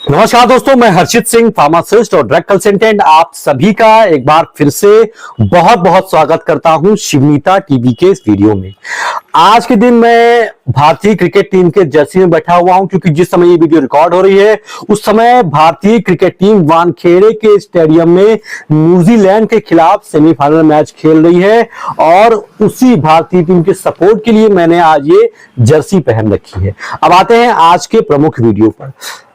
नमस्कार दोस्तों, मैं हर्षित सिंह, फार्मासिस्ट और ड्रग कंसल्टेंट, आप सभी का एक बार फिर से बहुत बहुत स्वागत करता हूं शिवनीता टीवी के इस वीडियो में। आज के दिन मैं भारतीय क्रिकेट टीम के जर्सी में बैठा हुआ हूं, क्योंकि जिस समय ये वीडियो रिकॉर्ड हो रही है उस समय भारतीय क्रिकेट टीम वानखेड़े के स्टेडियम में न्यूजीलैंड के खिलाफ सेमीफाइनल मैच खेल रही है और उसी भारतीय टीम के सपोर्ट के लिए मैंने आज ये जर्सी पहन रखी है। अब आते हैं आज के प्रमुख वीडियो पर।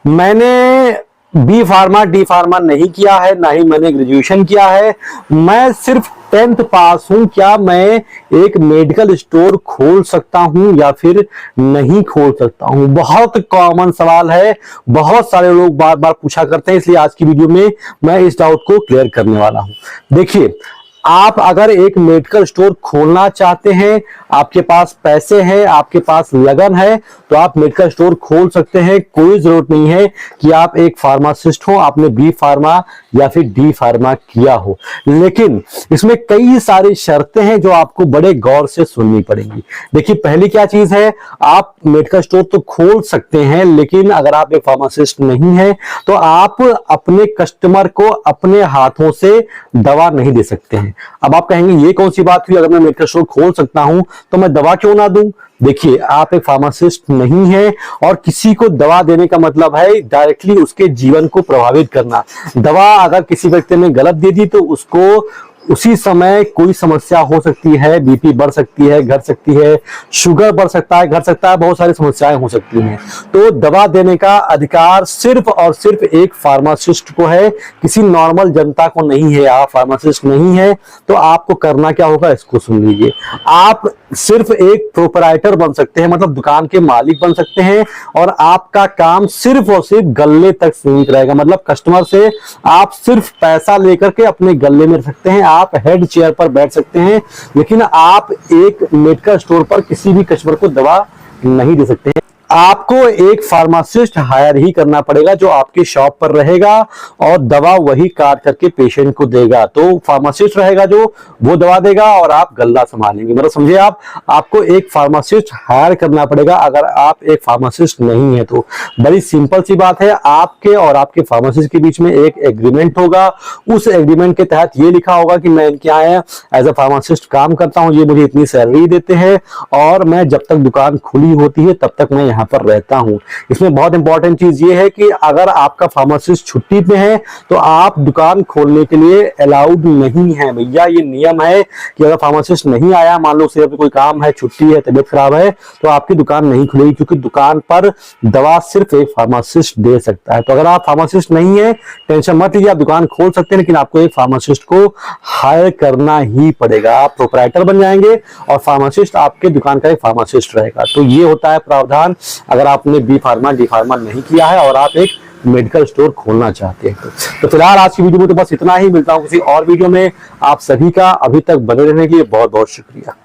मैंने बी फार्मा डी फार्मा नहीं किया है, ना ही मैंने ग्रेजुएशन किया है, मैं सिर्फ 10th पास हूं। क्या मैं एक मेडिकल स्टोर खोल सकता हूं या फिर नहीं खोल सकता हूं? बहुत कॉमन सवाल है, बहुत सारे लोग बार बार पूछा करते हैं, इसलिए आज की वीडियो में मैं इस डाउट को क्लियर करने वाला हूं। देखिए, आप अगर एक मेडिकल स्टोर खोलना चाहते हैं, आपके पास पैसे हैं, आपके पास लगन है, तो आप मेडिकल स्टोर खोल सकते हैं। कोई जरूरत नहीं है कि आप एक फार्मासिस्ट हो, आपने बी फार्मा या फिर डी फार्मा किया हो। लेकिन इसमें कई सारी शर्तें हैं जो आपको बड़े गौर से सुननी पड़ेंगी। देखिए, पहली क्या चीज है, आप मेडिकल स्टोर तो खोल सकते हैं, लेकिन अगर आप एक फार्मासिस्ट नहीं है तो आप अपने कस्टमर को अपने हाथों से दवा नहीं दे सकते हैं। अब आप कहेंगे ये कौन सी बात हुई, अगर मैं मेडिकल स्टोर खोल सकता हूं तो मैं दवा क्यों ना दूं? देखिए, आप एक फार्मासिस्ट नहीं है और किसी को दवा देने का मतलब है डायरेक्टली उसके जीवन को प्रभावित करना। दवा अगर किसी व्यक्ति ने गलत दे दी तो उसको उसी समय कोई समस्या हो सकती है, बीपी बढ़ सकती है, घट सकती है, शुगर बढ़ सकता है, घट सकता है, बहुत सारी समस्याएं हो सकती हैं। तो दवा देने का अधिकार सिर्फ और सिर्फ एक फार्मासिस्ट को है, किसी नॉर्मल जनता को नहीं है। आप फार्मासिस्ट नहीं है तो आपको करना क्या होगा, इसको सुन लीजिए। आप सिर्फ एक प्रोपराइटर बन सकते हैं, मतलब दुकान के मालिक बन सकते हैं, और आपका काम सिर्फ और सिर्फ गल्ले तक सीमित रहेगा। मतलब कस्टमर से आप सिर्फ पैसा लेकर के अपने गल्ले में रख सकते हैं, आप हेड चेयर पर बैठ सकते हैं, लेकिन आप एक मेडिकल स्टोर पर किसी भी कस्टमर को दवा नहीं दे सकते हैं। आपको एक फार्मासिस्ट हायर ही करना पड़ेगा जो आपकी शॉप पर रहेगा और दवा वही काट करके पेशेंट को देगा। तो फार्मासिस्ट रहेगा जो वो दवा देगा और आप गल्ला संभालेंगे। मतलब समझे आप, आपको एक फार्मासिस्ट हायर करना पड़ेगा अगर आप एक फार्मासिस्ट नहीं है तो। बड़ी सिंपल सी बात है, आपके और आपके फार्मासिस्ट के बीच में एक एग्रीमेंट होगा। उस एग्रीमेंट के तहत ये लिखा होगा कि मैं इनके यहाँ एज अ फार्मासिस्ट काम करता हूँ, ये मुझे इतनी सैलरी देते हैं और मैं जब तक दुकान खुली होती है तब तक मैं यहाँ पर रहता हूं। इसमें बहुत इंपॉर्टेंट चीज ये है कि अगर आपका फार्मासिस्ट छुट्टी पे है तो आप दुकान खोलने के लिए अलाउड नहीं है। भैया, ये नियम है कि अगर फार्मासिस्ट नहीं आया, मान लो सिर्फ कोई काम है, छुट्टी है, तबीयत खराब है, तो आपकी दुकान नहीं खुलेगी, क्योंकि दुकान पर दवा सिर्फ एक फार्मासिस्ट दे सकता है। तो अगर आप फार्मासिस्ट नहीं है, टेंशन मत लीजिए, आप दुकान खोल सकते हैं, लेकिन आपको एक फार्मासिस्ट को हायर करना ही पड़ेगा। आप प्रोपराइटर बन जाएंगे और फार्मासिस्ट आपके दुकान का एक फार्मासिस्ट रहेगा। तो ये होता है प्रावधान अगर आपने बी फार्मा डी फार्मा नहीं किया है और आप एक मेडिकल स्टोर खोलना चाहते हैं। तो फिलहाल आज की वीडियो में तो बस इतना ही। मिलता हूं किसी और वीडियो में। आप सभी का अभी तक बने रहने के लिए बहुत बहुत शुक्रिया।